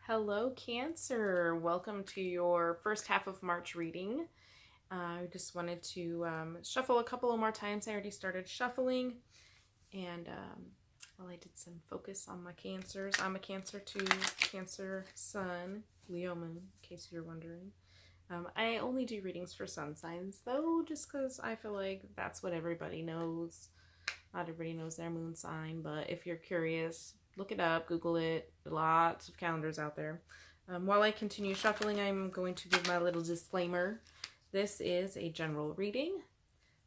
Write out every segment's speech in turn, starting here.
Hello, Cancer. Welcome to your first half of March reading. I just wanted to shuffle a couple of more times. I already started shuffling, and I did some focus on my Cancers. I'm a Cancer too, Cancer Sun, Leo Moon, in case you're wondering. I only do readings for sun signs, though, just because I feel like that's what everybody knows. Not everybody knows their moon sign, but if you're curious, look it up, Google it. Lots of calendars out there. While I continue shuffling, I'm going to give my little disclaimer. This is a general reading,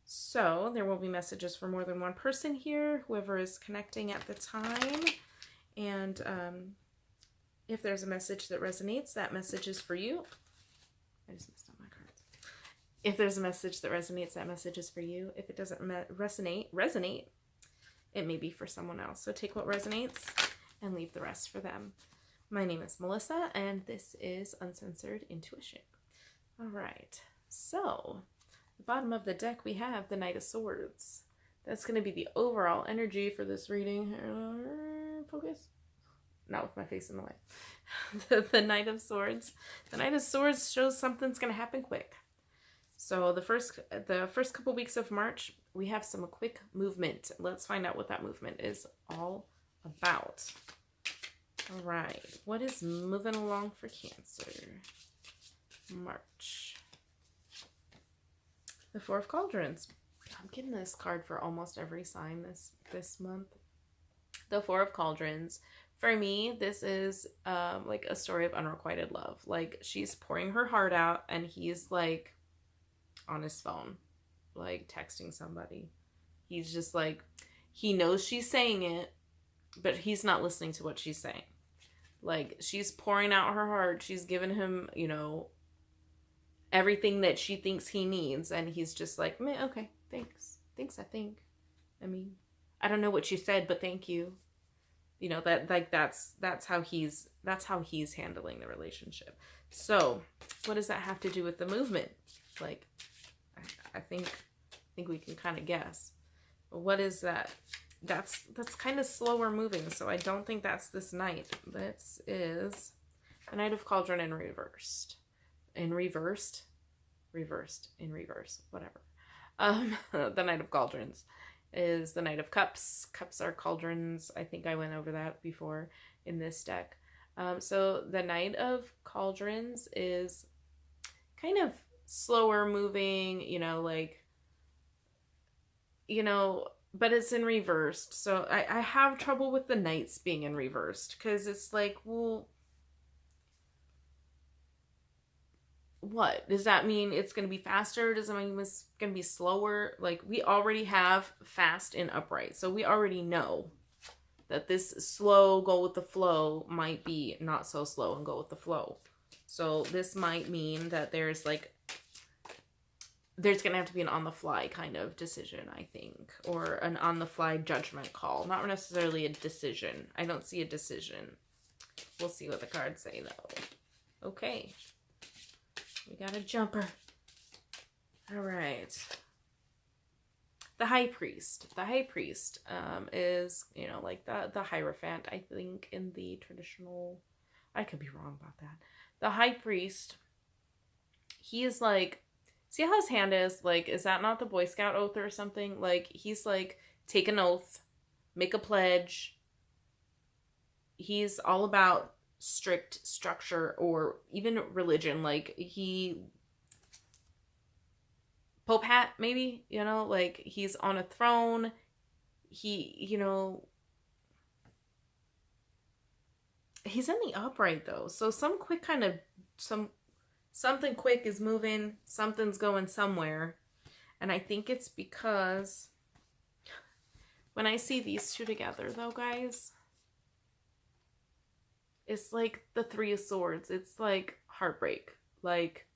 so there will be messages for more than one person here, whoever is connecting at the time. And if there's a message that resonates, that message is for you. I just messed up my cards. If there's a message that resonates, that message is for you. If it doesn't resonate, it may be for someone else. So take what resonates and leave the rest for them. My name is Melissa, and this is Uncensored Intuition. All right, so at the bottom of the deck, we have the Knight of Swords. That's going to be the overall energy for this reading. Focus. Not with my face in the way. The Knight of Swords. The Knight of Swords shows something's going to happen quick. So the first couple weeks of March, we have some quick movement. Let's find out what that movement is all about. All right, what is moving along for Cancer? March. The Four of Cauldrons. I'm getting this card for almost every sign this month. The Four of Cauldrons. For me, this is like a story of unrequited love. Like, she's pouring her heart out, and he's like on his phone, like texting somebody. He's just like, he knows she's saying it, but he's not listening to what she's saying. Like, she's pouring out her heart. She's giving him, everything that she thinks he needs. And he's just like, meh, okay, thanks. Thanks, I think. I mean, I don't know what you said, but thank you. That's how he's handling the relationship. So what does that have to do with the movement? Like, I think we can kind of guess. But what is that? That's kind of slower moving, so I don't think that's this knight. This is the Knight of Cauldron in reversed. In reverse, whatever. The Knight of Cauldrons is the Knight of Cups. Cups are cauldrons. I think I went over that before in this deck. So the Knight of Cauldrons is kind of slower moving, but it's in reversed. So I have trouble with the knights being in reversed, because it's like, well, what does that mean? It's going to be faster? Does it mean it's going to be slower? Like, we already have fast and upright, so we already know that this slow go with the flow might be not so slow and go with the flow. So this might mean that there's going to have to be an on-the-fly kind of decision, I think. Or an on-the-fly judgment call. Not necessarily a decision. I don't see a decision. We'll see what the cards say, though. Okay. We got a jumper. All right. The High Priest. The High Priest is, like the Hierophant, I think, in the traditional... I could be wrong about that. The High Priest, he is like... See how his hand is? Like, is that not the Boy Scout oath or something? Like, he's like, take an oath, make a pledge. He's all about strict structure, or even religion. Like, Pope hat, maybe, like, he's on a throne. He, he's in the upright, though. So something quick is moving, something's going somewhere. And I think it's because when I see these two together, though, guys, it's like the Three of Swords. It's like heartbreak. Like,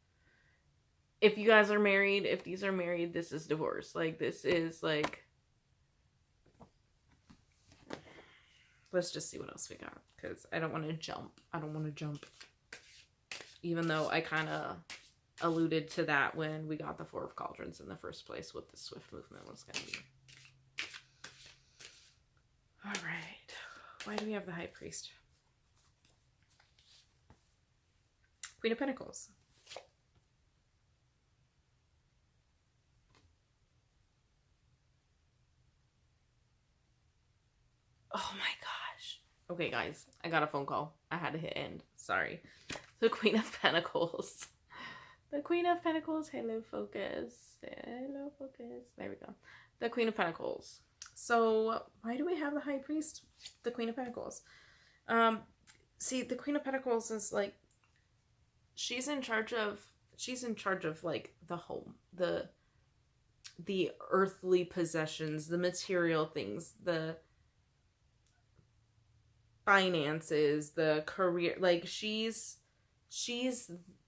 if you guys are married, if these are married, this is divorce. Like, this is like... Let's just see what else we got, because I don't want to jump. Even though I kind of alluded to that when we got the Four of Cauldrons in the first place, what the swift movement was going to be. All right. Why do we have the High Priest? Queen of Pentacles. Oh my gosh. Okay, guys, I got a phone call. I had to hit end. Sorry. The Queen of Pentacles. The Queen of Pentacles. Hello, focus. Hello, focus. There we go. The Queen of Pentacles. So, why do we have the High Priest? The Queen of Pentacles. See, the Queen of Pentacles is like, she's in charge of like the home, the earthly possessions, the material things, the finances, the career. Like, she's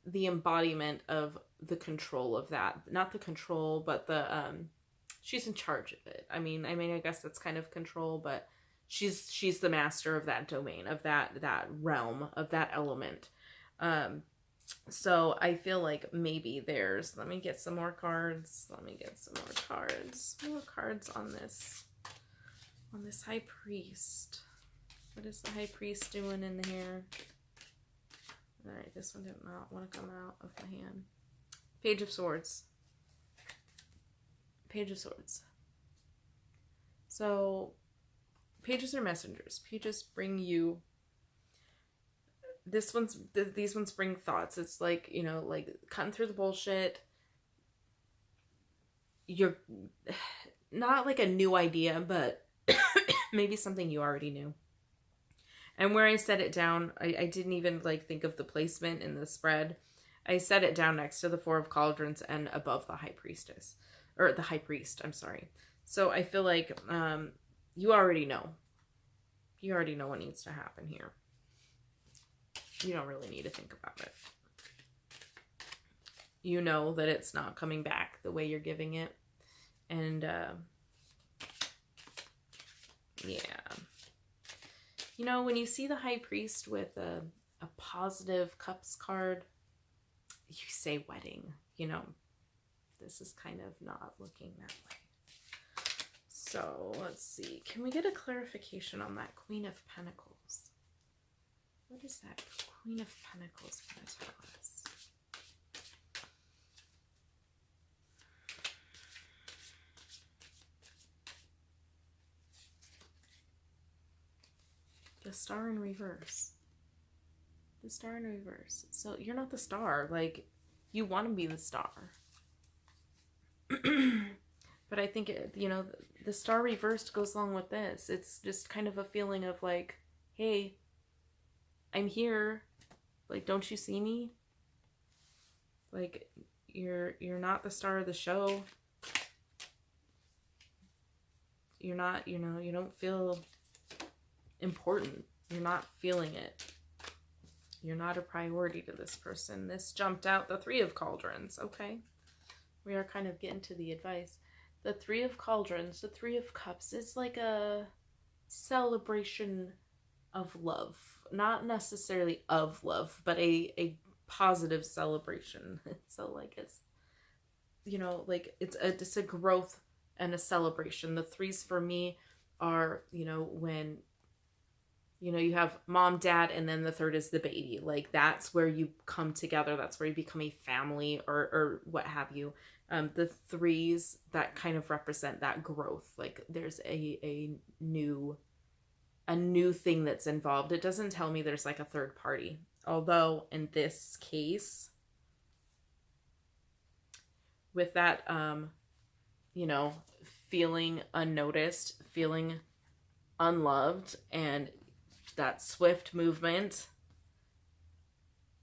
the embodiment of the control of that. Not the control, but the she's in charge of it. I mean I guess that's kind of control, but she's the master of that domain, of that realm, of that element. So I feel like maybe there's, let me get some more cards. More cards on this High Priest. What is the High Priest doing in here? Alright, this one did not want to come out of my hand. Page of Swords. Page of Swords. So, pages are messengers. Pages bring you... these ones bring thoughts. It's like, you know, like cutting through the bullshit. You're not like a new idea, but maybe something you already knew. And where I set it down, I didn't even like think of the placement in the spread. I set it down next to the Four of Cauldrons and above the High Priestess. Or the High Priest, I'm sorry. So I feel like you already know. You already know what needs to happen here. You don't really need to think about it. You know that it's not coming back the way you're giving it. And, yeah. You know, when you see the High Priest with a positive cups card, you say wedding. You know, this is kind of not looking that way. So, let's see. Can we get a clarification on that Queen of Pentacles? What is that Queen of Pentacles going to tell us? The Star in reverse. The Star in reverse. So you're not the star. Like, you want to be the star. But I think, you know, the Star reversed goes along with this. It's just kind of a feeling of like, hey, I'm here. Like, don't you see me? Like, you're not the star of the show. You're not, you know, you don't feel important. You're not feeling it. You're not a priority to this person. This jumped out. The Three of Cauldrons. Okay. We are kind of getting to the advice. The Three of Cauldrons, the Three of Cups is like a celebration of love. Not necessarily of love, but a positive celebration. So like it's, you know, like it's a growth and a celebration. The threes for me are, you know, when, you know, you have mom, dad, and then the third is the baby. Like, that's where you come together. That's where you become a family or what have you. The threes that kind of represent that growth. Like, there's a new thing that's involved. It doesn't tell me there's like a third party. Although, in this case, with that, you know, feeling unnoticed, feeling unloved, and that swift movement,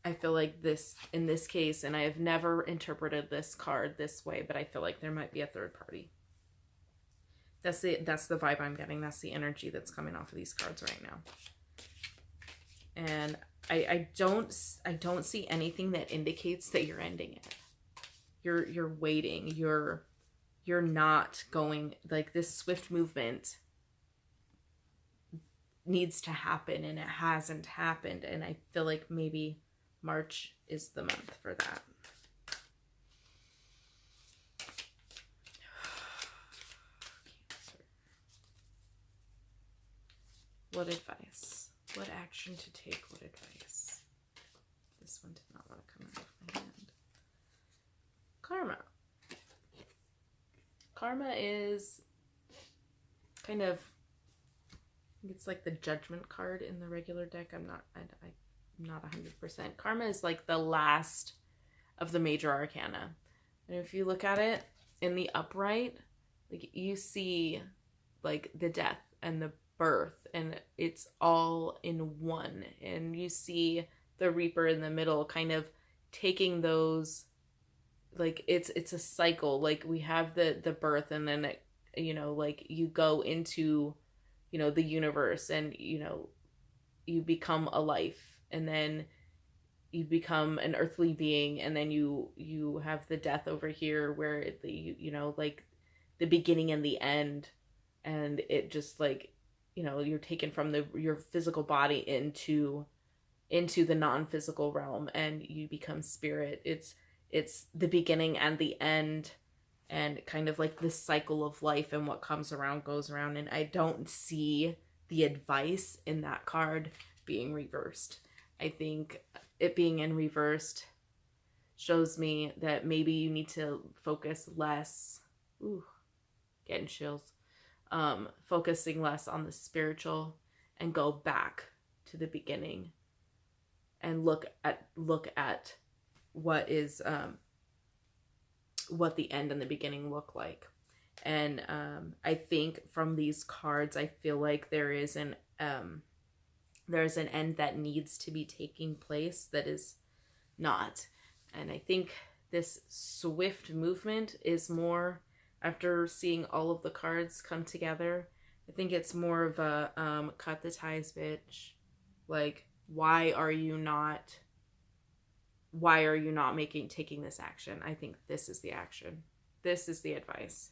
I feel like this, in this case, and I have never interpreted this card this way, but I feel like there might be a third party. That's the vibe I'm getting. That's the energy that's coming off of these cards right now. And I don't see anything that indicates that you're ending it. You're waiting. You're not going, like, this swift movement needs to happen, and it hasn't happened, and I feel like maybe March is the month for that. Cancer. What advice? What action to take? What advice? This one did not want to Karma is kind of, it's like the Judgment card in the regular deck. I'm not 100%. Karma is like the last of the major arcana. And if you look at it in the upright, like you see like the death and the birth, and it's all in one. And you see the Reaper in the middle kind of taking those, like it's a cycle. Like we have the birth, and then it, you know, like you go into, you know, the universe, and you know, you become a life, and then you become an earthly being, and then you have the death over here where the, you know, like the beginning and the end, and it just like, you know, you're taken from your physical body into the non-physical realm, and you become spirit. It's the beginning and the end, and kind of like this cycle of life, and what comes around goes around. And I don't see the advice in that card being reversed. I think it being in reversed shows me that maybe you need to focus less, getting chills, focusing less on the spiritual, and go back to the beginning and look at what is, what the end and the beginning look like. And I think from these cards, I feel like there's an end that needs to be taking place that is not. And I think this swift movement is more, after seeing all of the cards come together, I think it's more of a cut the ties, bitch. Like, why are you not taking this action? I think this is the action. This is the advice.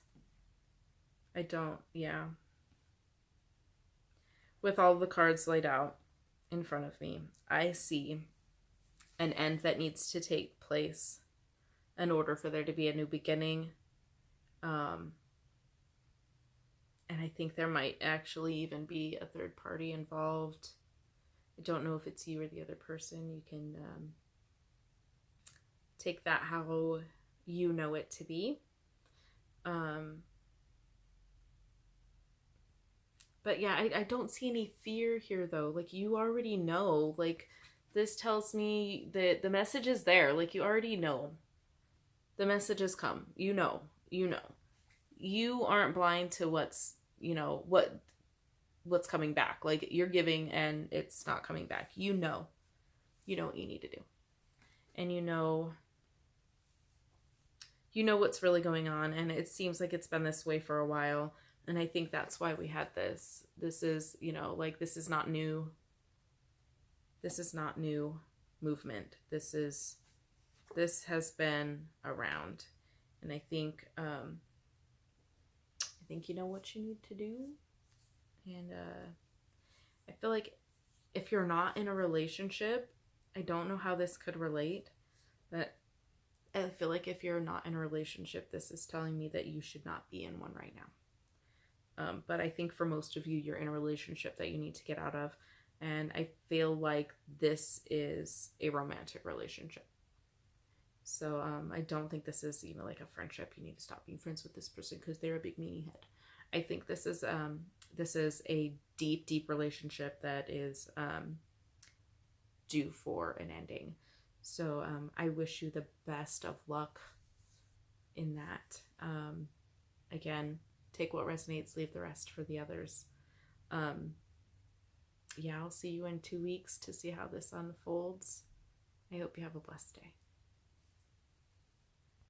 With all the cards laid out in front of me, I see an end that needs to take place in order for there to be a new beginning. And I think there might actually even be a third party involved. I don't know if it's you or the other person. You can take that how you know it to be. But yeah, I don't see any fear here though. Like, you already know. Like, this tells me that the message is there. Like, you already know. The message has come. You know. You aren't blind to what's, you know, what's coming back. Like, you're giving and it's not coming back. You know what you need to do. And you know what's really going on, and it seems like it's been this way for a while. And I think that's why we had this. This is, you know, like, this is not new. This is not new movement. This has been around. And I think you know what you need to do. And I feel like if you're not in a relationship, I don't know how this could relate, but I feel like if you're not in a relationship, this is telling me that you should not be in one right now. But I think for most of you, you're in a relationship that you need to get out of. And I feel like this is a romantic relationship. So I don't think this is, you know, like a friendship. You need to stop being friends with this person because they're a big meanie head. I think this is a deep relationship that is due for an ending. So I wish you the best of luck in that. Again, take what resonates, leave the rest for the others. Yeah, I'll see you in 2 weeks to see how this unfolds. I hope you have a blessed day.